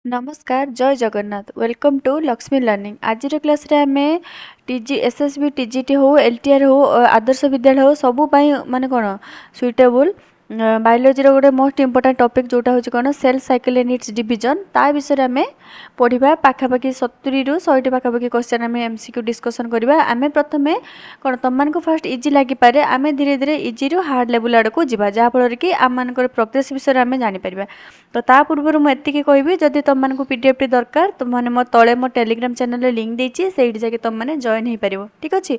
नमस्कार जय Jagannath welcome to Lakshmi learning आज क्लास रे आमे टीजी एसएसबी टीजीटी हो एलटीआर हो आदर्श विद्यालय हो सबू माने कोन सुइटेबल बायोलोजी रो गोटे मोस्ट इंपोर्टेंट टॉपिक जोटा होची कोन cell cycle and its division ता विषय आमे पढ़िबा पाखापाखि 70 रु 100 टी पाखापाखि क्वेश्चन आमे एमसीक्यू डिस्कशन करबा आमे प्रथमे कोन तमन को फर्स्ट इजी लागि पारे आमे धीरे धीरे इजी रु हार्ड लेवल आड़ को जिबा जा फल कि आम मानकर प्रोग्रेस विषय आमे जानि परिबा तो ता पूर्व मु एतिकी कहबी जदि तुम मानक पीडीएफ टी दरकार तुम माने मो तळे मो टेलीग्राम चैनल रे लिंक देछि सेठी जाके तुम माने जॉइन हे परिबो ठीक अछि।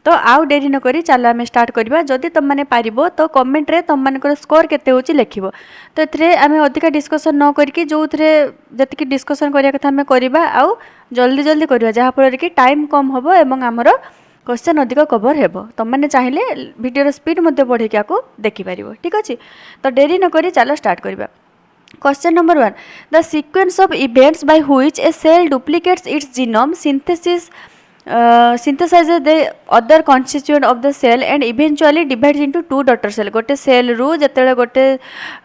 तो आउ डेरी न करी चलो आम स्टार्ट करबा जदि तुम माने पारिबो तो कमेंट रे तुम मानकर स्कोर केते होछि लिखिबो तो एथरे आमे अधिका डिस्कशन न करके जो थरे जतिकी डिस्कशन करिया कथा आमे करबा आउ जल्दी जल्दी करबा जहा फल कि टाइम कम हबो एवं हमरो क्वेश्चन अधिक कवर हेबो तुम माने चाहिले वीडियो स्पीड मध्ये बढ़े के आको देखि परिबो ठीक अछि। तो डेरी न करी चलो स्टार्ट करबा। Question number 1. The sequence of events by which a cell duplicates its genome synthesizes the other constituent of the cell and eventually divides into two daughter cell. गोटे सेल रु जतेले गोटे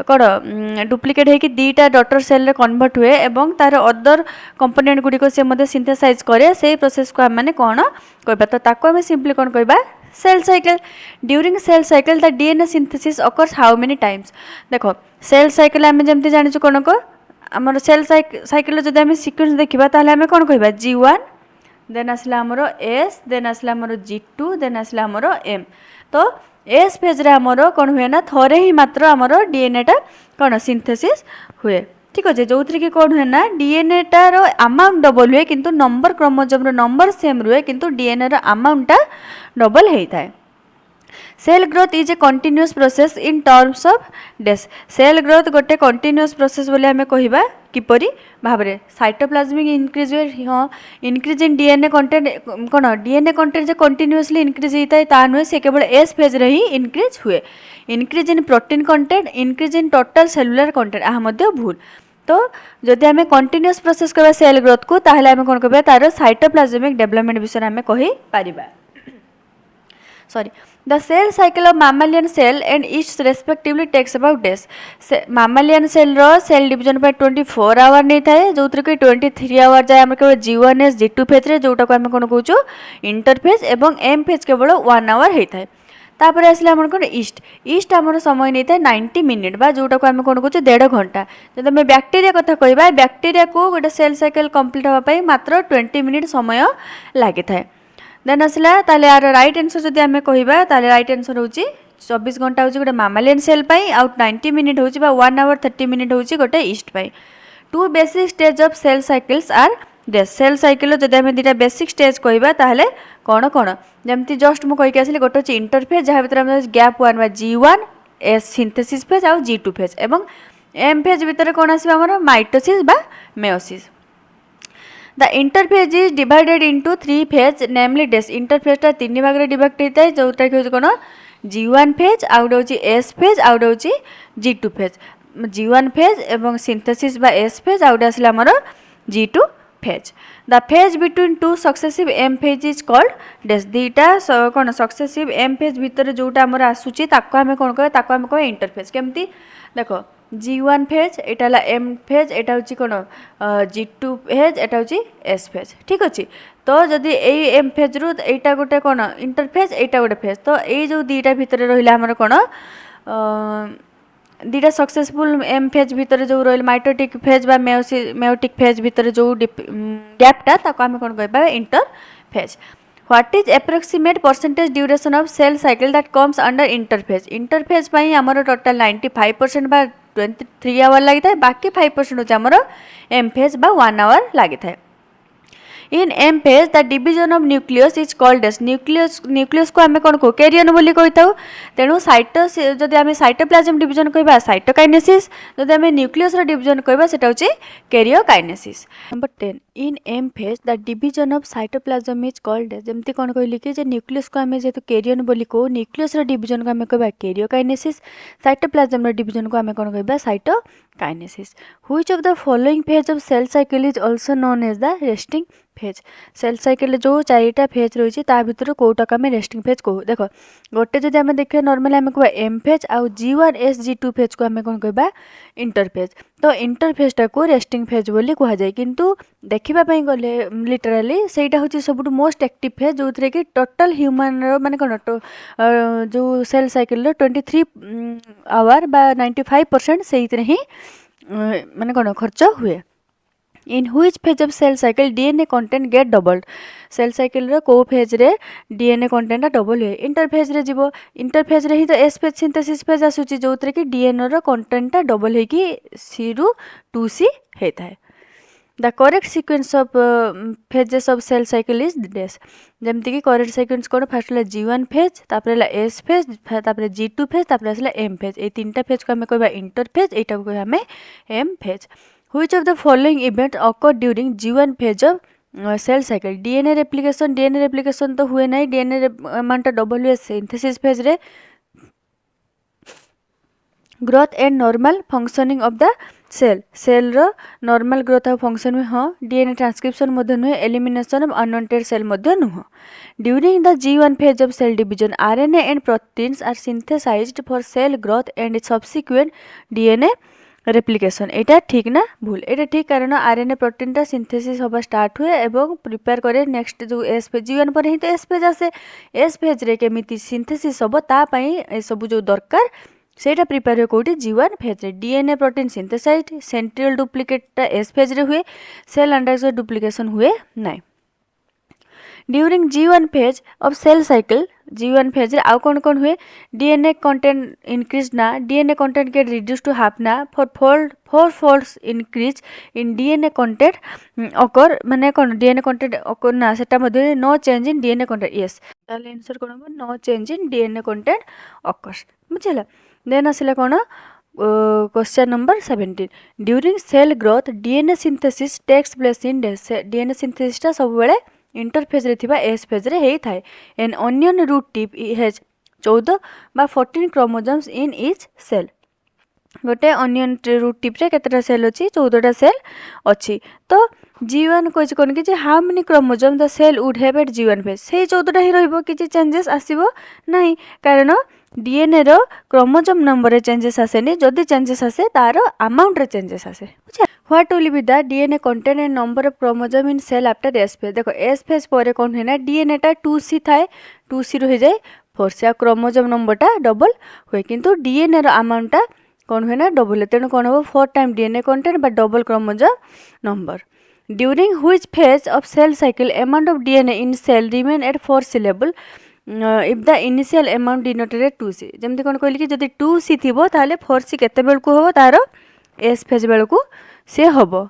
कोन डुप्लिकेट है कि दीटा daughter cell रे convert हुए एवं तार other component गुडी को से मध्ये सिंथेसाइज करे से प्रोसेस को हम माने कोन कहबा तो ताको हम सिंपली कोन कहबा cell cycle. During cell cycle the DNA synthesis occurs how many times. देखो सेल साइकिल आम जमी जानी कौन को आमर सेल साइकिल जब आम सिक्वेन्स देखा ताहले आम कौन कह G1 देन आसला आमर S देन आसला आमर G2 देन आसला आमर M। तो एस फेज रे आमर कौन हुए ना थरे ही मात्र आमर डीएनए टा कौन सिंथेसिस हुए ठीक अच्छे जो थी कि कौन हुए ना डीएनए टार अमाउंट डबल हुए किंतु नंबर क्रोमोसोम नंबर सेम रुए किंतु डीएनए रो अमाउंट टा डबल होता है। Cell growth is a continuous process in terms of days. Cell growth गोटे कंटिन्यूअस प्रोसेस बोले हमें कहबा किपरि भाबरे साइटोप्लाज्मिक इंक्रीज हुए हाँ इंक्रीज इन डीएनए कंटेंट कौन डीएनए कंटेंट जो कंटिन्यूअसली इंक्रीज होता है ता नुहे से केवल एस फेज रे ही इंक्रीज हुए। Increase in protein content increase in total cellular content आ मध्य भूल। तो जदि आम कंटिन्यूअस प्रोसेस करबा सेल ग्रोथ को ताहले आम कौन कहबा तार साइटोप्लाज्मिक डेवलपमेंट विषय आम कहि पारिबा। Sorry the cell cycle of mammalian cell and its respectively takes about days। mammalian cell रो सेल डिवीजन पर 24 आवर नहीं थाए जो कि 23 आवर जाए हमर केवल G1S G2 फेज रे जोटा को हम कोन कहूचो इंटरफेज एवं M फेज केवल 1 आवर होई थाए। तापर आसले हमर कोन ईस्ट ईस्ट हमर समय नहीं थाए 90 मिनिट बा जोटा को हम कोन कहूचो 1.5 घंटा। जब हम बैक्टीरिया कथा कहबा बैक्टीरिया को गोटे सेल साइकिल कंप्लीट होबा पई मात्र 20 मिनिट समय लागि थाए। देन आसला ताले यार राइट आंसर जदि आमे कहबा ताले राइट आंसर होची 24 घंटा होची गोटे मामालियन सेल पाई आउट 90 मिनिट होची बा 1 आवर 30 मिनिट होची गोटे ईस्ट पाई। Two basic stage of cell cycles are this. Cell cycle जदि आमे दिटा बेसिक स्टेज कहबा ताले कोन कोन जेमति जस्ट मु कहि के आसली गोटे होची इंटरफेज जहा भीतर हम गैप 1 बा G1 S सिंथेसिस फेज आ G2 फेज एवं M फेज भीतर कोन आसीबा हमर माइटोसिस बा meiosis. The interphase is divided into 3 phase namely this। interphase टा 3 भाग रे डिवाइड होता है जोटा कि कोन G1 फेज आउट होची S फेज आउट होची G2 फेज। G1 फेज एवं सिंथेसिस बा S फेज आउट आसला हमर G2 phase. The phase between two successive M phase is called this। दीटा कोन सक्सेसिव M फेज भीतर जोटा हमर आसुची ताको हमें कोन कह ताको हमें कह इंटरफेज। केमती देखो G1 फेज एटा ला M फेज एटा होची कोन G2 फेज एटा होची S फेज ठीक अछि। तो जदि ए M फेज रु एटा गोटे कोन इंटरफेज एटा गोटे फेज तो ए जो दीटा भीतर रहिला हमर कोन दीटा सक्सेसफुल M फेज भीतर जो रहिल माइटोटिक फेज बा मेयोटिक फेज भीतर जो गैपटा ताको हम कोन कहबा interphase. What is approximate percentage duration of cell cycle that comes under interphase। interphase पाई हमरो टोटल 95% बा 23 आवर लागि थाए बाकी 5% होचे हमरो M phase बा 1 आवर लागि थाए। In M phase the division of nucleus is called as. Nucleus को हमें कोन को कैरियन बोली कहिताउ तेनु साइटोस जदि हमें साइटोप्लाज्म डिवीजन कहबा साइटोकाइनेसिस जदि हमें न्यूक्लियस रो डिवीजन कहबा सेटा होची karyokinesis. Number 10 in M phase the division of cytoplasm is called as. जेमति कोन कहली कि जे न्यूक्लियस को हमें जेतु कैरियन बोली को न्यूक्लियस रो डिवीजन को हमें कहबा कैरियोकाइनेसिस साइटोप्लाज्म रो डिवीजन को हमें कोन कहबा cytokinesis. Which of the following phase of cell cycle is also known as the resting phase. Cell cycle जो चारिटा फेज रही ता भीतर कोटा आम रेस्टिंग फेज कहू। देख गोटे जब आम देखिए नॉर्मली आम कह M फेज आउ G1 S G2 फेज को आम कौन कह इंटरफेज। तो इंटरफेसटा को रेस्टिंग फेज बोली कह जाए किंतु देखा गले लिटराली सेटा हूँ सब मोस्ट एक्टिव फेज जो थे कि टोटल ह्यूमन माने कौन जो सेल साइकिल 23 आवर बा 95% से ही माने कौन खर्च हुए। In which phase of cell cycle DNA content get doubled cell cycle रो को फेज रे डीएनए कंटेंट डबल हुए इंटरफेज रे जीवो इंटरफेज रे ही तो एस फेज सिंथेसिस फेज आसुची जो कि डीएनए रो कंटेंट डबल है कि सी रु 2C होता है। The correct sequence of phases of cell cycle is डेस जमती कि करेक्ट सीक्वेंस कौन फास्ट है G1 फेज तापर एस फेज तापर G2 फेज तापर आसला एम फेज ए तीनटा फेज को हमें कहबा इंटरफेज एटा को कहबा हमें M phase. Which of the following event occur during G1 phase of cell cycle? DNA replication तो हुए नहीं DNA अमाउंट डबल हुए सिंथेसिस फेज रे growth and normal functioning of the cell रो नॉर्मल ग्रोथ और फंक्शन में हाँ DNA transcription मध्य नुहे एलिमिनेशन ऑफ अनवांटेड सेल मध्य नुह। During the G1 phase of cell division RNA and proteins are synthesized for cell growth and subsequent DNA replication एटा ठीक ना भूल एटा ठीक कारण आरएनए प्रोटीन सिंथेसिस होबा स्टार्ट हुए एवं प्रिपेयर करे नेक्स्ट जो एस फेज G1 पर ही तो एस फेज आसे एस फेज रे केमिति सिंथेसिस होबो ता पई ए सब जो दरकार सेटा प्रिपेयर हो कोठी G1 फेज रे DNA protein synthesize central duplicate S phase रे हुए सेल अंडर डुप्लीकेशन हुए नाइ। During G1 phase of cell cycle G1 phase रे आउ कौन हुए डीएनए कंटेंट इंक्रीज ना DNA content get reduce to half ना four folds increase in DNA content occur माने कौन डीएनए कंटेंट अकर ना सेटा मध्ये no change in DNA content yes ताले आंसर कोन हो no change in DNA content occurs बुझला। देन आसिला कोन question number 17 during cell growth DNA synthesis takes place in DNA synthesis टा सब बेले इंटरफेज रे थिबा एस फेज रे हेई थाए an onion root tip has 14 बा 14 क्रोमोसोम्स इन ईच सेल गोटे ऑनियन रूट टिप रे केतेटा सेल अछि 14टा सेल अछि तो G1 कोइ कोन कि how many chromosome the cell would have at G1 phase से 14टा ही रहइबो कि चेंजेस आसीबो नाही कारण डीएनए रो क्रोमोसोम नंबर रे चेंजेस आसेनी जदि चेंजेस आसे तार अमाउंट रे चेंजेस आसे what will be the DNA content and number of chromosome in cell after S phase देखो एस फेज पर कोन है ना डीएनए टा 2C थाए 2C रह जाए 4C क्रोमोसोम नंबर टा डबल हुए किंतु डीएनए रो अमाउंट टा कोन हुए ना डबल तेणु कोन हो 4 टाइम डीएनए कंटेंट बा double chromosome number. During which phase of cell cycle amount of DNA in cell remain at 4C level if the initial amount denoted 2C जमती कोन कहली कि जदि 2C थिबो ताले 4C केते बेल को हो तारो एस फेज बेल को से होबो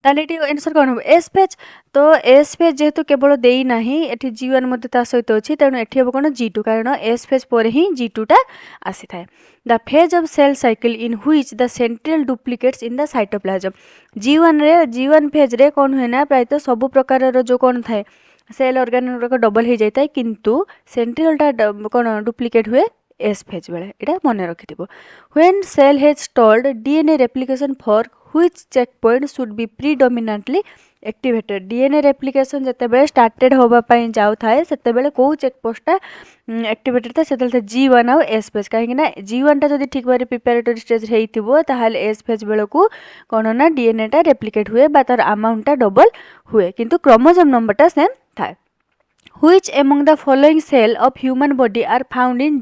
ताले एटी आंसर कोन हो एस फेज तो एस फेज जेहेतु केवल देई नाही एठी G1 मध्ये ता सहित अछि तेणु एठी हो कोन G2 कारण एस फेज पर ही G2 टा आसी थाए। The phase of cell cycle in which the central duplicates in the cytoplasm G1 phase रे कोन होय ना प्राय तो सब प्रकार रो जो कोन थाए सेल ऑर्गन रो डबल हो जाय किंतु सेंट्रल टा कोन डुप्लीकेट हुए एस फेज बेले एटा मन रखिथिबो। When cell has told DNA replication for which check point should be predominantly activated DNA replication जते बेले स्टार्टेड होबा पई जाउ थाए सेते बेले को चेक पोस्टटा एक्टिवेटेड था सेते G1 और एस फेज काहे कि ना G1 टा जदी ठीक बारे प्रिपरेटरी स्टेज हेइथिबो ताहाले एस फेज बेले को कोन ना डीएनए टा रेप्लिकेट हुए बा तार अमाउंट टा डबल हुए किंतु क्रोमोसोम नंबर टा सेम थाए। Which among the following cell of human body are found in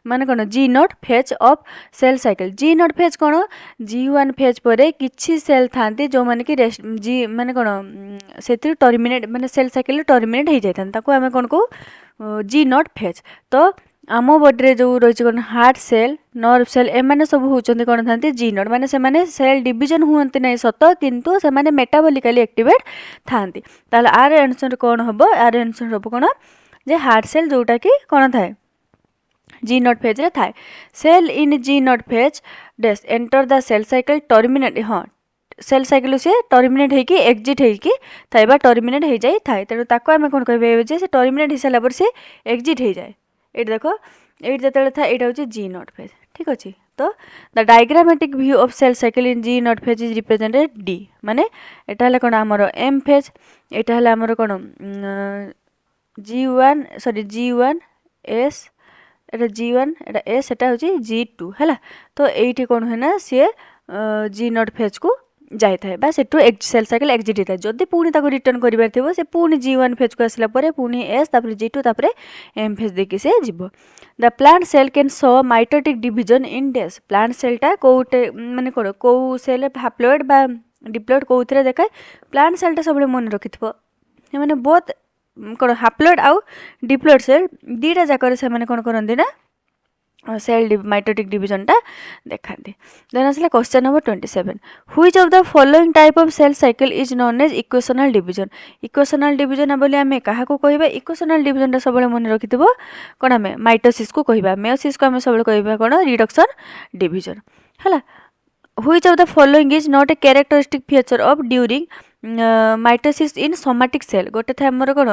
माने कोन G0 phase of cell cycle G0 phase cone G1 phase परे किछि सेल थांती जो माने कि जी माने कोन सेति टर्मिनेट माने सेल साइकिल टर्मिनेट हे जायथान ताको हमें कोन को G0 phase तो आम बॉडी रे जो रही कोन हार्ट सेल नर्व सेल ए माने सब होचंती कोन थांती G0 माने से माने सेल डिवीजन हुंती नै सत किंतु से माने मेटाबॉलिकली एक्टिवेट थांती ताले आर आंसर कोन हबो आर आंसर हबो कोन जे हार्ट सेल जोटा कि कोन थाए G0 फेज रे थाए cell in G0 phase does enter the cell cycle terminate हां सेल साइकिल से टर्मिनेट है कि एग्जिट है कि थाइबा टर्मिनेट हो जाए थाए तेणु ताको आमे कोन कहबे जे से टर्मिनेट हिसाब लाबर से एग्जिट हो जाए एट देखो एट जते था एटा होची G0 फेज ठीक अछि तो the diagrammatic view of cell cycle in G0 phase is represented D माने एटा हला कोन हमर M फेज एटा हला हमर कोन G1 S एटा G1 एटा S एटा होची G2 हला तो एठी कोन है ना से जी नट फेज को जाए बा सेठू सेल साइकिल एक्जिट होता है जदि पुणी ताको रिटर्न करिबार थिबो से पुणी G1 फेज को आसला परे पुणी S तापर G2 तापर M फेज देखि से जीवो the plant cell can show mitotic division in dash plant सेलटा कोटे माने कोन को सेल हैप्लॉइड बा डिप्लॉइड कोउथरे देखाय प्लांट सेलटा सबले मन रखिथिबो माने बहुत कोन हैप्लॉइड आउ डिप्लॉइड सेल दीटा जाकर से माने कोन करंदी ना सेल माइटोटिक डिविजनटा देखाती देन आसला question number 27 which of the following type of cell cycle is known as equational division equational division बोली आमे काहा को कहबा इक्वेशनल डिविजन सबले मन रखिथिबो कोन आमे माइटोसिस को कहबा मेयोसिस को आमे सबले कहबा कोन रिडक्शन डिविजन हला which of the following is not a characteristic feature of during mitosis in somatic cell गोटे था आमर कौन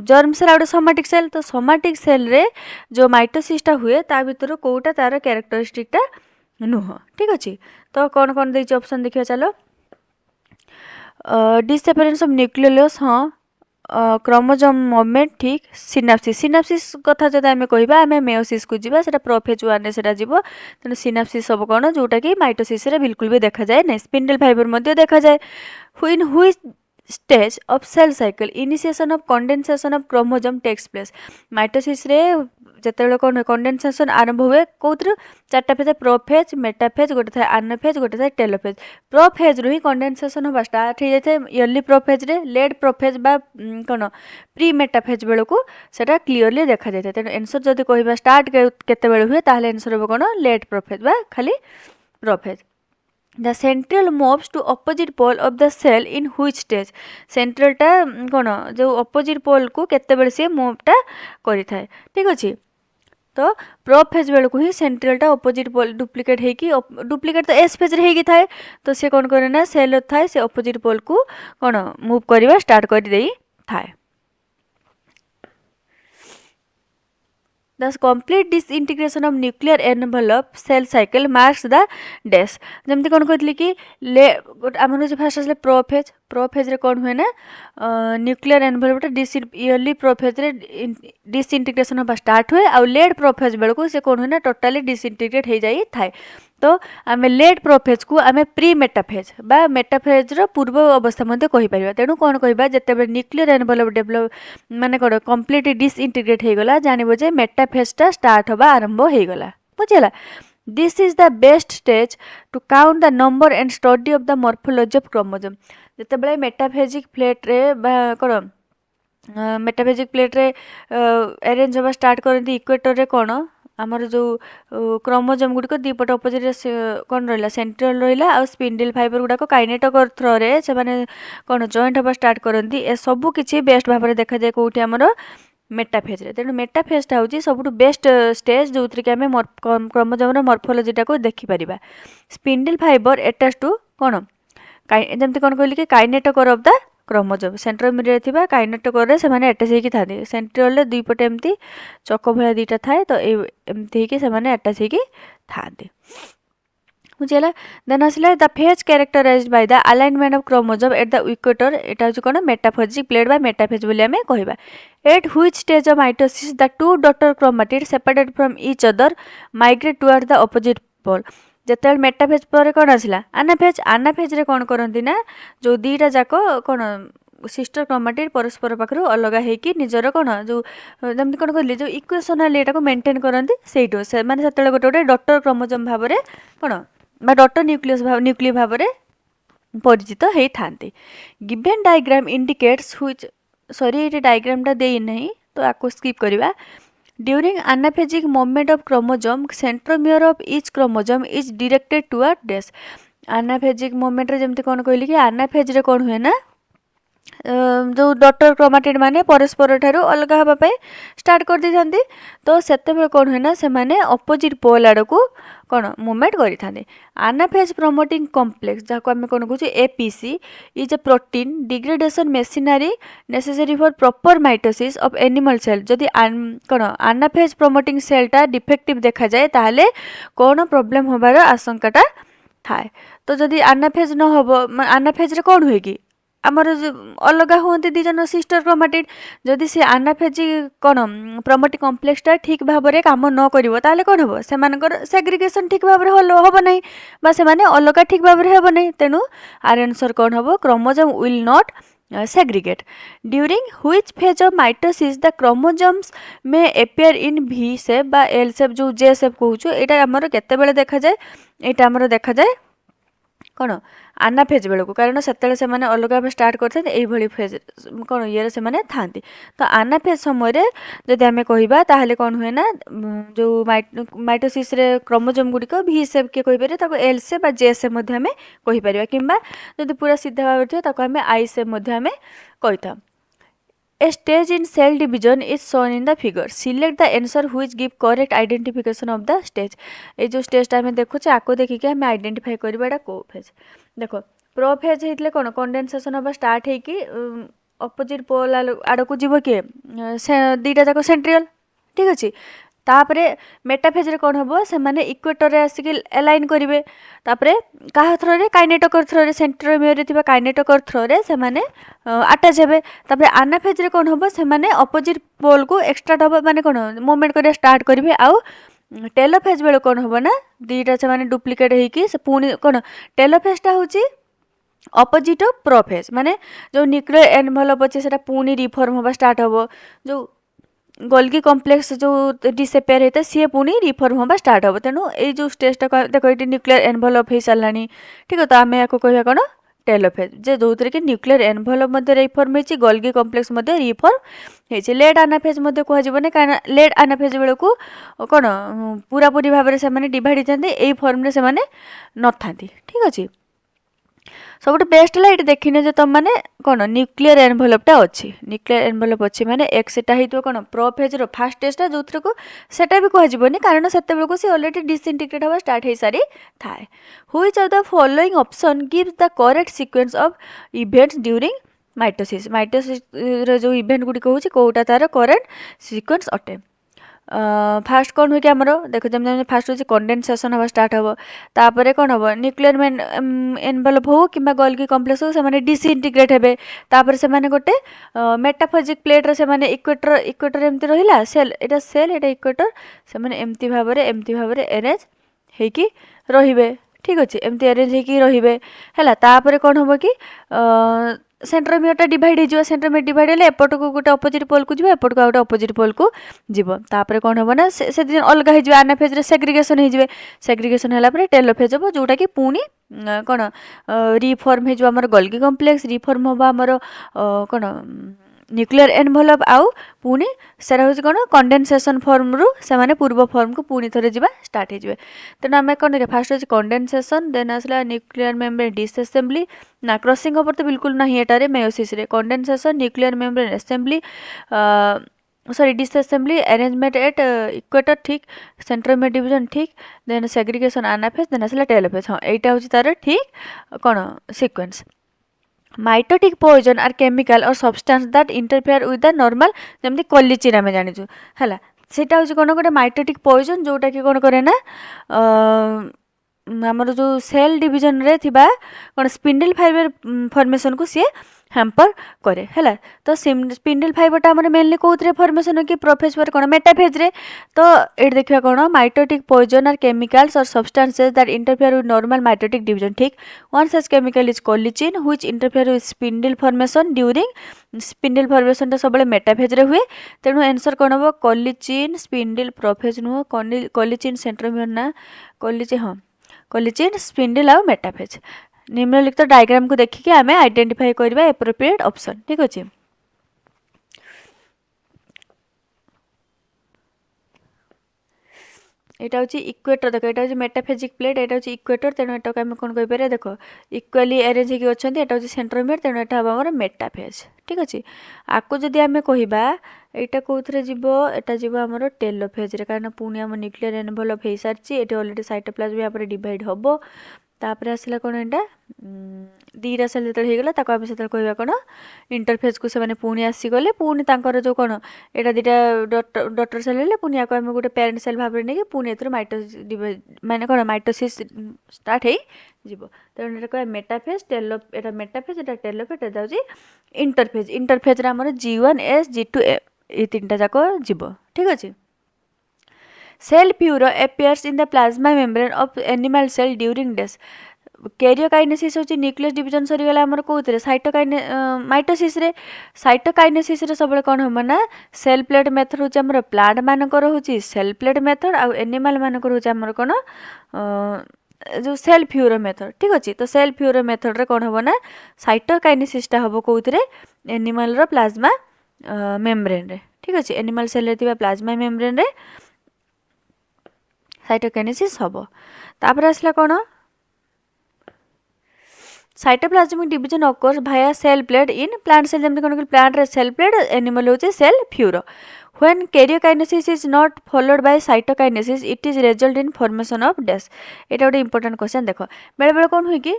germ cell out somatic cell तो सोमाटिक सेल रे जो माइटोसिसटा हुए ता भितर कोटा तार कैरेक्टरिस्टिकटा नुह ठीक अच्छे तो कौन कौन देखिए ऑप्शन देखिए चलो डिसअपियरेंस ऑफ न्यूक्लियोलस हाँ क्रोमोसोम मूवमेंट ठीक सिनाप्सिस सिनाप्सिस कथा जब आम कह आम मेयोसिस को जीवा सेटा प्रोफेज 1 रे सेटा जीवो तेणु सिनाप्सिस सब कौन जोटा कि माइटोसिस रे बिल्कुल भी देखा जाए नहीं स्पिंडल फाइबर मध्य देखा जाए in which stage of cell cycle initiation of condensation of chromosome takes place mitosis रे जेतेबेले कोन कंडेंसेशन आरंभ हुए कोथ्रु चारटा फेज प्रोफेज मेटाफेज गोटे थाए आनाफेज गोटे थाए टेलोफेज प्रोफेज रु ही कंडेंसेशन होबा स्टार्ट हो जाए इयरली प्रोफेज रे लेट प्रोफेज बा कोन प्री मेटाफेज बेलू को सेटा क्लियरली देखा जाए तेणु आंसर जदि कहबा स्टार्ट केतेबेले हुए ताहले आंसर हो कोन लेट प्रोफेज बा खाली prophase The central moves to opposite pole of the cell in which stage central टा कौन जो opposite pole को केते बेले से मूव टा करी थाए ठीक अछि तो प्रोफेज बेल को ही सेंट्रल टा ऑपोजिट पोल डुप्लिकेट है कि डुप्लिकेट तो एस फेज रे ही थाए तो से कौन करे ना सेल थाए से ऑपोजिट पोल को कौन मूव करवा स्टार्ट कर देई थाए The complete disintegration of nuclear envelope cell cycle marks the dash जमती कौन कहती कि ले आम फास्ट आसले प्रोफेज प्रोफेज रे कौन हुए ना न्यूक्लियर एनवेलप इयरली प्रोफेज रे डिसइंटीग्रेशन होगा स्टार्ट हुए आउ लेट प्रोफेज बेल को से कौन हुए ना टोटाली डिसइंटीग्रेट हो जाई थाए तो आम लेट प्रोफेज को आम प्री मेटाफेज बा मेटाफेज रो पूर्व अवस्था मध्य कहि परिबा तेणु कौन कहबा जेतेबे न्यूक्लियर एनवेलप डेवलप माने कौन कंप्लीट डिसइंटीग्रेट हो गला जानिबो जे मेटाफेजटा स्टार्ट होबा आरंभ हो गला बुझिला This is the best stage to count the number and study of the morphology of chromosome. जेतेबेले मेटाफेजिक प्लेट रे बा कोन मेटाफेजिक प्लेट रे अरेंज होबा स्टार्ट करती इक्वेटर रे कोन आमर जो क्रोमोसोम गुड़िक दीपट अपोजिट कौन रहा सेंट्रल रहा आ स्पिंडल फाइबर गुड़ाक काइनेटोक थ्रो रे से कौन जॉइंट होगा स्टार्ट करती ए सब किसी बेस्ट भाव में देखा जाए कौटी आमर मेटाफेज रे तेणु मेटाफेजटा हूँ सब बेस्ट स्टेज जो थी आम क्रोमोसोम मॉर्फोलॉजीटा को देखिपर स्पिंडल फाइबर एटाच टू कौन जमती कौन कहली कि kinetochore of the chromosome centromere थिबा काइनेटोकोर रे सेमाने अटैच होइकी थाते सेंट्रल रे दुई पटे एमती चक भया दुईटा थाए तो एमती होइकी सेमाने अटैच होइकी थाते बुझिला देन आसला the phase characterised by the alignment of chromosome at the equator एटा हूँ कौन मेटाफेजिक प्लेट बाय मेटाफेज बोली आमे कहबा at which stage of mitosis the two daughter chromatid separated from each other migrate toward the opposite pole जेते metaphase पर कौन आसला आनाफेज रे कौन करती ना जो दीटा जाक कौन सिस्टर क्रोमेटिड परस्पर पाखरु अलग होइकी निजर कौन जो जमती कौन कहली जो इक्वेशनल एटा को मेंटेन करती सेइटो से माने सेतेले गोटे गोटे डॉटर क्रोमोसोम भाव रे कौन बा डॉटर न्यूक्लियस भाव में परिचित होई थांती given diagram indicates which sorry ये डायग्रामटा देई नहीं तो आपको स्किप करवा during anaphasic movement of chromosome centromere of each chromosome is directed toward dash anaphasic movement रे जमती कौन कहली कि आनाफेज रे कौन हुए ना जो डॉटर क्रोमेटिड माने परस्पर ठारू अलग होगा स्टार्ट कर दी थांती तो सेते कौन हुए ना से माने ऑपोजिट पोल आड़ को कौन मूवमेंट करी थांती आनाफेज प्रोमोटिंग कॉम्प्लेक्स जहाँ आम कौन कहूँ APC is a protein degradation machinery necessary for proper mitosis of animal cell जदि कौन आनाफेज प्रोमोटिंग सेलटा डिफेक्टिव देखा जाए ताहले कौन प्रॉब्लम होबार आशंकाटा थाए तो जदि आनाफेज न हो आनाफेज रे कौन हुए कि आमर अलग हमें दी जन सिस्टर क्रोमाटिड जदि से आनाफेज कौन प्रोमोटिक कम्प्लेक्सटा ठीक भाव में कम न कर कौन हम से सेग्रिगेशन ठीक भाव में हम ना से अलग ठीक भाव में हम ना तेणु आर आंसर कौन हम chromosome will not segregate during which phase of mitosis the chromosomes may appear in V shape बा L shape जो J shape कहूँ एटा हमर केते बेले देखा जाए एटा हमर देखा जाए कौन आनाफेज बेलू कारण से मैंने अलग भाव स्टार्ट करते फेज कौन ये से था तो आनाफेज समय जदि आम कहवा कौन हुए ना जो माइटोसिस रे क्रोमोजोम गुड़िक भी सेप किए कहीपर एल सेप जे सेप आम कहीपर कि पूरा सीधा भाव थी आम आई सेप आम कही A stage in cell division is shown in the figure. Select the answer which give correct identification of the stage. ये जो स्टेज आम देखुचे आपको देखिए आम आइडेंटिफाई करवा को फेज देख प्रो फेज होते कौन कंडेनसेशन हम स्टार्ट होगी अपोजिट पोल आड़ को जीव किए दीटा जाक सेंट्रियल ठीक अच्छे तापरे मेटाफेज रे कौन हम से मैंने इक्वेटर आसिक एलाइन करेंगे तापरे क्या थ्रो काइनेटोकर थ्रो सेंट्रोमियर रे काइनेटोकर थ्रो से मैंने आटाच हे तापरे आनाफेज रे कौन हम से मैंने अपोजिट पोल को एक्सट्रा हम माने कौन मूवमेंट करिया स्टार्ट करेंगे आउ टेलोफेज बेले कौन हम ना दीटा से मैंने डुप्लिकेट होगी पुणी कौन टेलोफेजटा हूँ अपोजिट ऑफ प्रोफेज माने जो न्यूक्लियर एनवेलप अच्छे से पुणी रिफॉर्म होगा स्टार्ट हम जो गोल्गी कॉम्प्लेक्स जो डिसेपेयर होता है सी पुणी रिफॉर्म होगा स्टार्ट हम तेणु ये जो स्टेजटा देख ये न्यूक्लियर एनवेलप हो सारा ठीक है तो आम या कह कौन टेलोफेज जे जो कि न्यूक्लियर एनवेलप रिफॉर्म होती गोल्गी कॉम्प्लेक्स रिफॉर्म होती लेट आनाफेज कहना कहीं लेट आनाफेज बेलू कौन पूरा पूरी भाव में डिवाइड होते यही फॉर्म से न था ठीक अच्छे सब बेस्ट है ये देखने जो तुम मैंने कौन न्यूक्लियर एनवेलपटा अच्छी न्यूक्लियर एनवेलप अच्छी माने एक्सटा हो कौन प्रोफेज फास्ट स्टेजटा जो सेटा भी कहजनी कारण से सी अलरेडी डिसइंटीग्रेट हवा स्टार्ट हो सारी थाए which of the following option gives the correct sequence of events during mitosis जो इवेंट गुड़ी कहूँ कौटा तार करेक्ट सीक्वेंस अटे फास्ट कौन हुए आमर देख जमी फास्ट हूँ कंडेनसेशन हवा स्टार्ट हम तापर कौन हम न्यूक्लियर एनवेलप हो कि गोल्गी कॉम्प्लेक्स हो से डिसइंटीग्रेट हे तापर से गोटे मेटाफोजिक प्लेट्रे से इक्वेटर इक्वेटर एमती रहा सेल एटा सेल एटा इक्वेटर से एमती भाव एरेंज होकी रे ठीक अच्छे एमती एरेंज होकी रे है तापर कौन हम कि सेंट्रोमियरटा डिवाइड हो सेंट्रोमियर डिवाइड है एपट को गोटे अपोजिट पोल को एपट को गोटे अपोजिट पोल को जीव तापर कौन हम ना से अलग हो आनाफेज रे सेग्रिगेशन हो सेग्रिगेशन है टेलोफेज हम जोटा कि पुणी कौन रिफॉर्म हो आमर गोल्गी कॉम्प्लेक्स रिफॉर्म हम आमर कौन न्यूक्लियर एनवेलप आउ पुणी सेरा हूँ कौन कंडेनसेशन फॉर्म रु से पूर्व फॉर्म को पुणी थरे जा स्टार्ट हो तेणु आम कौन देखा फास्ट हूँ कंडेनसेशन देन आसला न्यूक्लियर मेम्ब्रेन डिसअसेंबली ना क्रॉसिंग खबर तो बिल्कुल ना एटारे मेयोसिस रे condensation nuclear membrane assembly sorry disassembly arrangement at equator ठीक सेंट्रोमियर डिवीजन ठीक देन सेग्रीगेशन आनाफेज देन आसला टेलोफेज हाँ यहाँ हूँ तार ठीक कौन sequence mitotic poison are chemical or substance that interfere with the normal जमती कॉलिचिन आम जाचु है सेटा हूँ कौन गोटे माइटोटिक पॉइजन जोटा कि कौन करे ना आमर जो सेल डिवीजन रे थिबा कौन स्पिंडल फाइबर फॉर्मेशन को सी हैम्पर करे है तो स्पिंडल फाइबरटा आम मेनली कौन फॉर्मेशन कि प्रोफेज पर कौन मेटाफेज रे तो ये देखा कौन mitotic poison are chemicals or substances that interfere with normal mitotic division ठीक one such chemical is colchicine which interfere with spindle formation during spindle formation सब मेटाफेज रे हुए तेणु आंसर कौन हम कोलिचिन स्पिंडल प्रोफेज नुह कोलिचिन सेंट्रोमियर ना कोलिचिन हाँ कोलिचिन स्पिंडल आउ मेटाफेज निम्नलिखित डायग्राम को देखिए आम आइडेंटिफाई करबा एप्रोप्रिएट ऑप्शन ठीक अच्छे यहाँ हूँ इक्वेटर देख यहाँ हूँ मेटाफेजिक प्लेट यहाँ हूँ इक्वेटर तेणु एटा आम कौन कहीपर देख इक्वाली एरेंज होगी अच्छा यहाँ हूँ सेंट्रोमियर तेणु यहाँ हम आम मेटाफेज ठीक अच्छे आपको जदि आम कहवा यहाँ कौन जीव एटा जीव आमर टेलोफेज कारण पुणी आम न्यूक्लियर एनवेलप हो सारी ये अलरेडी साइटोप्लाज्म यहाँ डिवाइड हम तापर आसला कौन एटा दीटा सेल जो होगा ताको आम से कह कौन इंटरफेज को से पुणी आसीगले पुणी तांकर जो कौन एटा दीटा डटर सेल है पुणी या गोटे पेरेंट सेल भाव में नहीं पुणी ए माइटोसिस माने कौन माइटोसिस स्टार्ट हो जीव तेणु ये कह मेटाफेज टेलो एटा मेटाफेज एटा टेलोफेज एटा जाऊँगी इंटरफेज इंटरफेज आमर G1S G2A ये तीनटा जाक जीव ठीक अच्छे सेल प्यूरो appears in the plasma membrane of animal cell during death karyokinesis होची न्यूक्लियस डिवीजन सरीगला आमर कोउतरे माइटोसिस रे सब कौन हम ना सेल प्लेट मेथड होची आमर प्लांट मानकर होची सेल प्लेट मेथड आ एनिमल मानकर होची आमर कौन जो सेल फ्यूरो मेथड ठीक अच्छे तो सेल फ्यूरो मेथड रे कौन हम ना साइटोकाइनेसिसटा हम कोउतरे एनिमल रो प्लाज्मा मेम्ब्रेन रे ठीक अच्छे एनिमल सेल रे थिबा प्लाज्मा मेम्ब्रेन रे साइटोकाइनेसिस हम तापर आसला कौन cytoplasmic division occurs via cell plate in plant cell जमते कोन प्लांट रे सेल प्लेट एनिमल होचे cell furrow when karyokinesis is not followed by cytokinesis it is result in formation of dash एटा गोटे इंपोर्टेंट क्वेश्चन देखो बेले बेले कोन हुई कि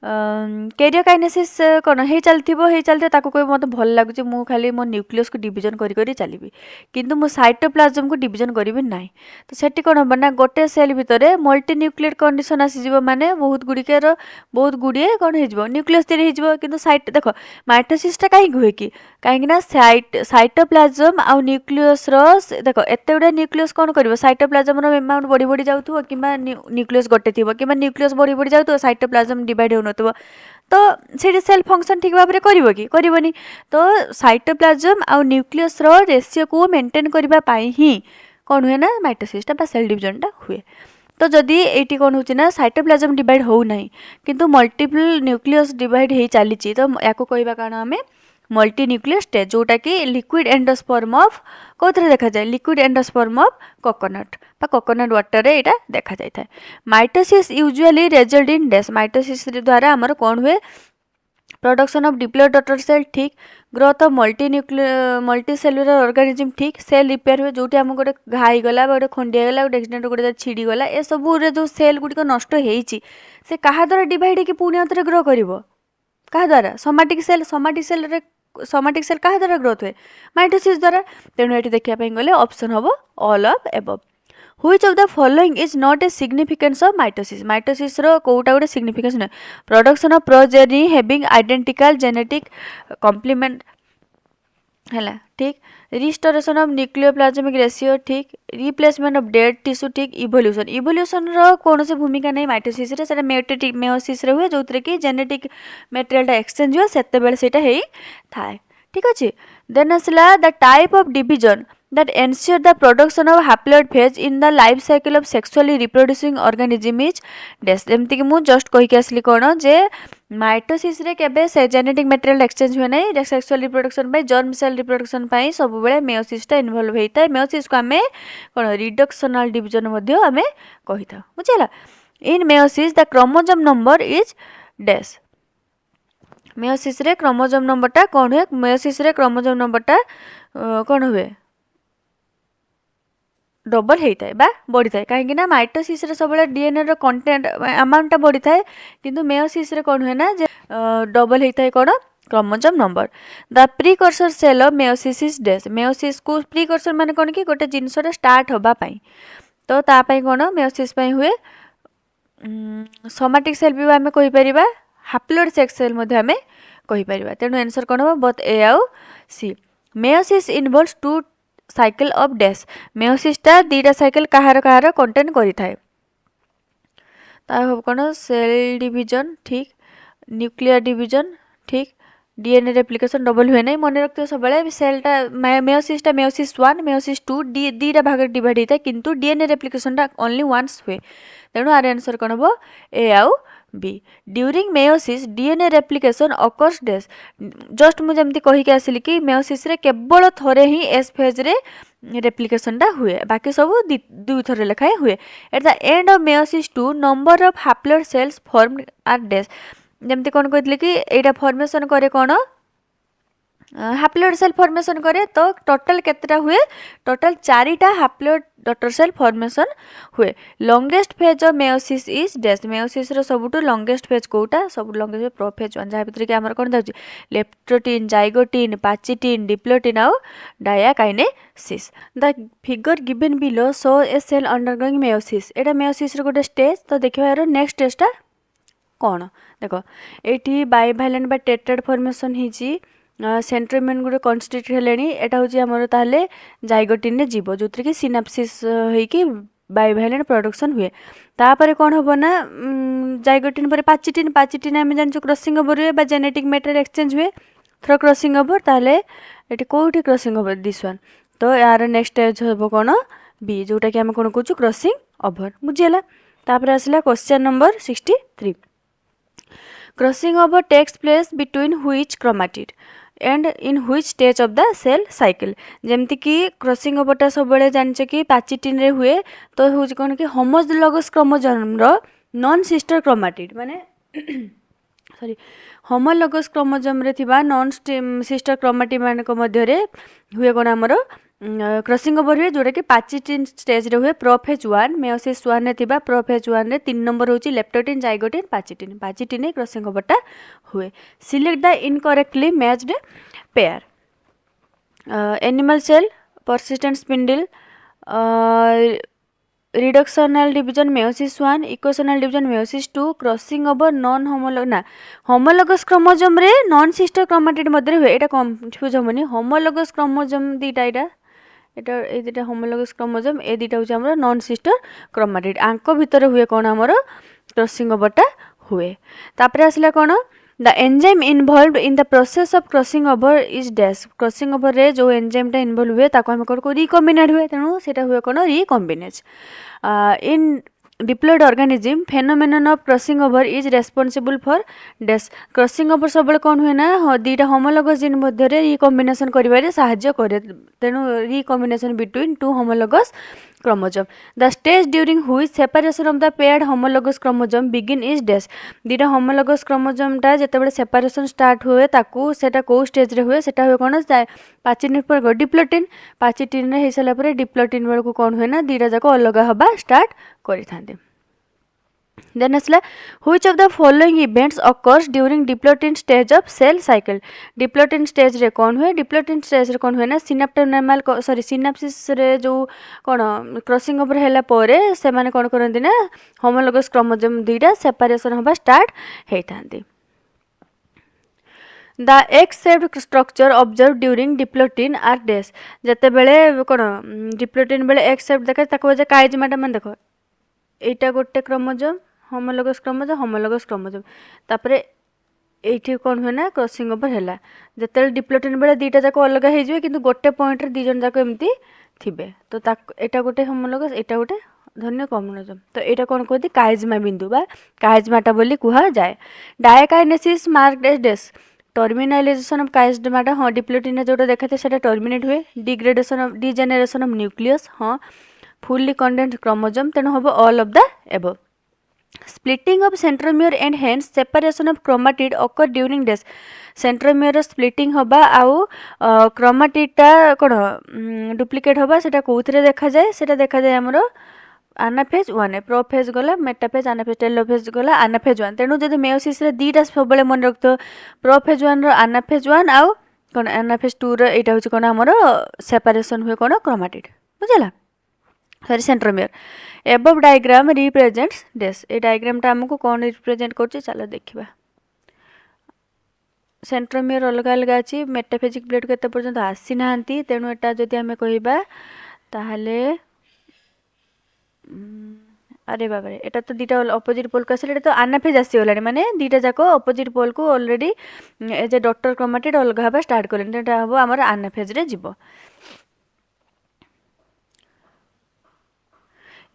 कैरियोकाइनेसिस कौन हो चलती ताको कोई मत भल लगुच मु खाली मो न्यूक्लियस को डिवीजन करी चलिबी किंतु मु साइटोप्लाज्म को डिवीजन करी नाही तो सेठी कौन हम ना गोटे सेल भितर मल्टी न्यूक्लिएट कंडीशन आसीजिवो माने बहुत गुड़िए कौन हो न्यूक्लियस तैयारी हो किंतु साइट देख माइटोसिसटा कहीं हुए कि कहीं साइटोप्लाज्म आउ न्यूक्लियस देख एत गुड़ा न्यूक्लियस कौन कर साइटोप्लाज्म एमाउंट बढ़ी बढ़ी जाऊँ कि न्यूक्लियस गोटे थी कि न्यूक्लियस बढ़ी बढ़ी जाऊँ साइटोप्लाज्म डिवाइड हो तो से सेल फंक्शन ठीक भाव में करनी तो साइटोप्लाज्म आउ न्यूक्लियस रेशियो को मेंटेन करने ही कौन हुए ना माइटोसिसटा बा सेल डिवीजनटा हुए तो जदि ये कौन होना साइटोप्लाज्म डिवाइड हो ना किंतु मल्टीपल न्यूक्लियस डिवाइड हो चली तो या कहवा कारण आम मल्टी न्यूक्लियस स्टेज जोटा कि लिक्विड एंडोस्पर्म ऑफ कौन देखा जाए liquid endosperm of coconut coconut water रे एटा देखा जाए था mitosis usually result in dash mitosis द्वारा आमर कौन हुए production of diploid daughter cell ठीक growth of multi cellular organism ठीक सेल रिपेयर हुए जो आम गोटे घाई गला गोटे खंडिया गला गोटे एक्सीडेंट गोटे छिड़ी गला ए सब जो सेल गुड़िक नष्ट होती से क्या द्वारा डिवाइड होकर पुणी आउे ग्रो कर क्या द्वारा सोमाटिक सेल क्या द्वारा ग्रोथ हुए माइटोसिस द्वारा तेणु ये देखा गले ऑप्शन हम all of above Which of the following is not a significance of mitosis? Mitosis रो कोटा गोटे significance ना production of progeny having identical genetic complement है ठीक रिस्टोरेशन ऑफ न्यूक्लियोप्लाज्मिक रेशियो ठीक रिप्लेसमेंट ऑफ डेड टिश्यू ठीक evolution रो कौन से भूमिका नहीं माइटोसिस रे सेटा मेयोसिस रे हुए जो कि जेनेटिक मटेरियल एक्सचेंज हुए सेते बेले सेटा हेई थाए ठीक अच्छे देन आसला the type of division that ensure the production of haploid phase in the life cycle of sexually reproducing organism is dash जेमती कि मु जस्ट कहि के असली कोन जे माइटोसिस रे केबे से जेनेटिक मटेरियल एक्सचेंज हुए नै sexual reproduction by germ cell reproduction पाई सब बेले मेयोसिस टा इन्वॉल्व हेता मेयोसिस को हमें कोन रिडक्शनल डिवीजन मध्ये हमें कहिता बुझिला in meiosis the chromosome number is dash meiosis रे क्रोमोसोम नंबर टा कोन हुए मेयोसिस रे क्रोमोसोम नंबर टा कोन हुए डबल होता है बा बढ़ी थाए कहीं माइटोसिस रे सब डीएनए रो कंटेंट अमाउंट बढ़ी थाए किंतु मेयोसिस रे कौन हुए ना डबल होता है कौन chromosome number the precursor cell of meiosis is dash meiosis को प्रीकर्सर माने कौन कि गोटे जिनसटा स्टार्ट होबा पाई तो ता पाई कौन मेयोसिस पाई हुए सोमाटिक सेल भी आम कहि परिबा हैप्लोइड सेक्स सेल मध्ये आम कहि परिबा तेणु आंसर कौन हो बोथ ए आउ C meiosis involves two cycle of dash मेयोसिसटा दीटा साइकिल कहार कंटेन करि थाए ता कौन सेल डिवीजन ठीक न्यूक्लियर डिवीजन ठीक डीएनए रेप्लिकेशन डबल हुए नहीं मन रखते सब सेलटा मेयोसिसटा मेयोसिस 1 मेयोसिस 2 दीटा भाग डिवाइड होता है किंतु डीएनए रेप्लिकेशनटा ओनली वन्स हुए तेणु आर आंसर कौन हम ए आउ B during meiosis DNA replication occurs dash just मुझे जमती कही के आसिली कि मेयोसिस रे केवल थरे ही एस फेज रे रेप्लिकेशनटा हुए बाकी सब दुई थर लेखाएं हुए at the end of meiosis 2 number of haploid cells formed are dash जमती कौन कहते कि एटा फॉर्मेशन करे कौन हाप्लोइड सेल फॉर्मेशन करे तो टोटल केतेटा हुए टोटल 4टा हाप्लोइड डॉटर सेल फॉर्मेशन हुए longest phase of meiosis is dash meiosis रो सबुटु लॉन्गेस्ट फेज कोटा सब लॉन्गेस्ट प्रोफेज 1 जहा भितर के हमर कोन दाउची लेप्टोटिन जाइगोटिन पाचिटिन डिप्लोटिन आउ diakinesis the figure given below so a cell undergoing meiosis एटा मेयोसिस रो गोटे स्टेज तो देखिबा रो नेक्स्ट स्टेजटा कौन देख ये बाइभालेंट बा टेट्राइड फॉर्मेशन ही सेंट्रोमियर गुटे कन्स्टिट्यूट हेलेनी एटा होची हमर ताले जाइगोटिन रे जीव जोथि कि सिनाप्सिस होइकी बाइभालेंट प्रोडक्शन हुए तापर कौन हम ना जाइगोटिन पर पाचिटिन पाचिटिन आम जान क्रॉसिंग ओवर हुए जेनेटिक मैटर एक्सचेंज हुए थ्रो क्रॉसिंग ओवर ताले ये कौटी क्रॉसिंग ओवर दिस वन तो यार नेक्स्ट स्टेज हम कौन बी जोटा कि आम कौन कहूँ क्रॉसिंग ओवर बुझीगला तापर आसला question number 63 crossing over takes place between which chromatid and in which stage of the cell cycle जेमती कि क्रॉसिंग ओवरटा सब बेले जानिछ कि पाचिटिन रे हुए तो हूँ कौन कि होमोलोगस क्रोमोसोम रो नॉन सिस्टर क्रोमैटिड माने सॉरी होमोलोगस क्रोमोसोम रे थिबा नॉन सिस्टर क्रोमैटिड मानक मध्य रे हुए कौन हमरो क्रॉसिंग ओवर हुए जोटा कि पाचिटिन स्टेज रे हुए प्रोफेज 1 मेयोसिस 1 रे थिबा प्रोफेज 1 रे 3 नंबर होची leptotene zygotene pachytene pachytene crossing ओवरटा हुए select the incorrectly matched pair animal cell persistent spindle reductional division meiosis 1 equational division meiosis 2 crossing over non homologous chromosome रे नॉन सिस्टर क्रोमैटिड मध्य हुए एटा कंफ्यूज होमनी homologous chromosome दीटा एटा ए दुटा होमोलोगस क्रोमोसोम ए दुटा होची हमर नॉन सिस्टर क्रोमैटिड आंको भितर हुए कोन हमर क्रॉसिंग ओवरटा हुए तापर आसला कोन the enzyme involved in the process of crossing over is dash crossing over रे जो एंजाइम टा इनवॉल्व हुए ताको हम कोन को रिकॉम्बिनेट हुए तेनु सेटा हुए कोन recombinase in diploid organism phenomenon of crossing over is responsible for dash crossing over सब कौन हुए ना दीटा होमोलोगस जीन मध्य रिकॉम्बिनेशन करिबारे सहाय्य करे तेनु recombination between two homologous chromosome the stage during which separation of the paired homologous chromosome begin is dash दीटा होमोलोगस क्रोमोसोम टा जेतेबेले सेपरेशन स्टार्ट हुए ताकू सेटा को स्टेज रे हुए सेटा हुए कोन पाचिटिन पर डिप्लोटिन पाचिटिन रे हे सला पर डिप्लोटिन बेल को कोन हुए ना दीटा जाको अलग हबा स्टार्ट करि थांदे Then asla which of the following events occurs during diplotin stage of cell cycle diplotin stage रे कौन हुए diplotin stage रे कौन हुए ना synaptonormal सॉरी synapsis रे जो कौन क्रॉसिंग ओवर हैला परे से माने कौन करंती ना होमोलोगस क्रोमोसोम दीटा सेपरेशन होबा स्टार्ट हे थांती the X shaped structure observe during diplotene are dash जते बेले कौन डिप्लोटिन बेले एक्स शेप देखा ताको जे काइजमाटा मन देखो एटा गोटे क्रोमोसोम होमोलोगस क्रोमोसोम तापरे एठी कौन हुए ना क्रॉसिंग ओवर हैला जते डिप्लोटिन बेले दीटा जाको अलग हे जिवे किंतु गोटे पॉइंट रे दी जन जाको एम्ति थिबे तो एटा गोटे होमोलोगस एटा गोटे धन्य क्रोमोसोम तो एटा कौन कहती काइजमा बिंदु बा काइजमाटा बोली कुहा जाए diakinesis marked as dash terminalization of chiasmata हाँ डिप्लोटिन जोटा देखा सेटा टर्मिनेट हुए degradation of degeneration of nucleus हाँ फुल्ली कंडेंस्ड क्रोमोसोम तेणु हम all of the above splitting of centromere and hence separation of chromatid occur during dash centromere splitting होबा आउ क्रोमैटिडटा कोन डुप्लिकेट होबा सेटा कोउथरे देखा जाए हमरो आनाफेज 1 प्रोफेज गला मेटाफेज आनाफेज टेलोफेज गला आनाफेज 1 तेणु जदि मेयोसिस रे दीटा सबले मन रखतो प्रोफेज 1 रो आनाफेज 1 आउ कोन आनाफेज 2 रो एटा होची कोन हमरो सेपरेशन हुए कोन क्रोमैटिड बुझला sorry centromere above diagram represents dash a diagram टा हमको कौन रिप्रेजेंट करछि चलो देखिबा सेंट्रोमियर अलग अलग अछि मेटाफेजिक प्लेट केते पर्यंत आसी नांती तेणु एटा जदि हमें कहिबा ताहले अरे बाबा रे एटा तो दीटा अपोजिट पोल को आसले तो आनाफेज आसी गलानी माने दीटा जाको अपोजिट पोल को already as a daughter chromatid अलग हबा स्टार्ट करले एटा हबो हमर आनाफेज रे जिवो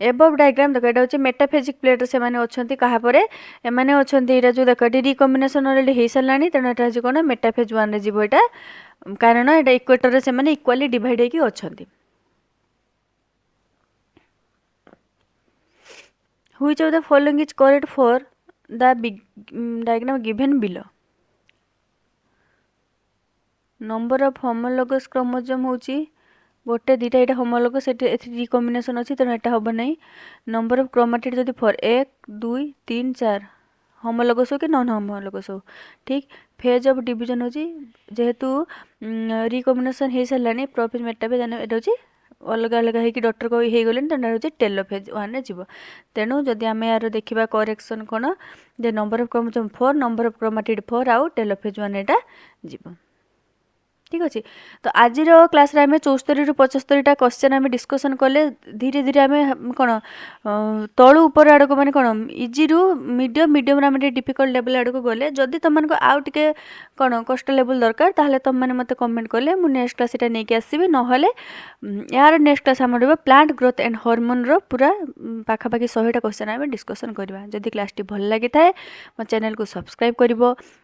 एबव डायग्राम देख एटा होची मेटाफेजिक प्लेट से माने अछंती कहा परे ए माने अछंती एटा जो देख रिकॉम्बिनेशन ऑलरेडी हे सलानी तेनो एटा जे कोन मेटाफेज 1 रे जिवो एटा कारण एटा इक्वेटर रे से माने इक्वली डिवाइड हे की अछंती which of the following is correct for the diagram given below number of homologous chromosome होची गोटे दुटा यहाँ होमोलोगस रिकम्बिनेशन अच्छी तेणु यहाँ हम ना नंबर ऑफ क्रोमाटिड जब 4 1 2 3 4 होमोलोगस हो कि नॉन होमोलोगस हो ठीक फेज ऑफ डिवीजन होची जेहेतु रिकम्बिनेशन हो सारे प्रोफेज मेटाफेज यहाँ हूँ अलग अलग होगी डॉक्टर को हो गले तेना हूँ टेलोफेज 1 जीव तेणु जदि आम यार देखा करेक्शन कौन जे number of chromosome 4 number of chromatid 4 आउ टेलोफेज 1 यहाँ जीव ठीक अच्छे तो आज क्लास रे आम 74 ରୁ 75टा क्वेश्चन आम डिस्कसन कले धीरे धीरे आम कौन तलू ऊपर आड़ को माने कौन इजी रु मीडियम मीडियम आम डिफिकल्ट लेवल आड़ को गले जदि तुम आउ टे कौन कष्ट लेवल दरकार ताहले तुम मैंने मत कमेंट कले मु नेक्स्ट क्लास यहाँ नहीं आसबि नहले यार नेक्स्ट क्लास आम प्लांट ग्रोथ एंड हार्मोन रो पूरा पाखापाखि 100टा क्वेश्चन आम डिस्कसन करवा जदि क्लास टी भल लगी थाए मो चैनल को सब्सक्राइब कर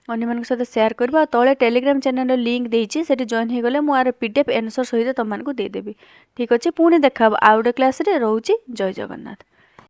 अन्य सहित सेयार कर तले टेलीग्राम चैनल लिंक देती से जॉइन हो गले मुझे पीडीएफ आंसर सहित तुमको देदेवि ठीक अच्छे पुणी देखा आउ गोटे क्लास रे रोची जय जगन्नाथ।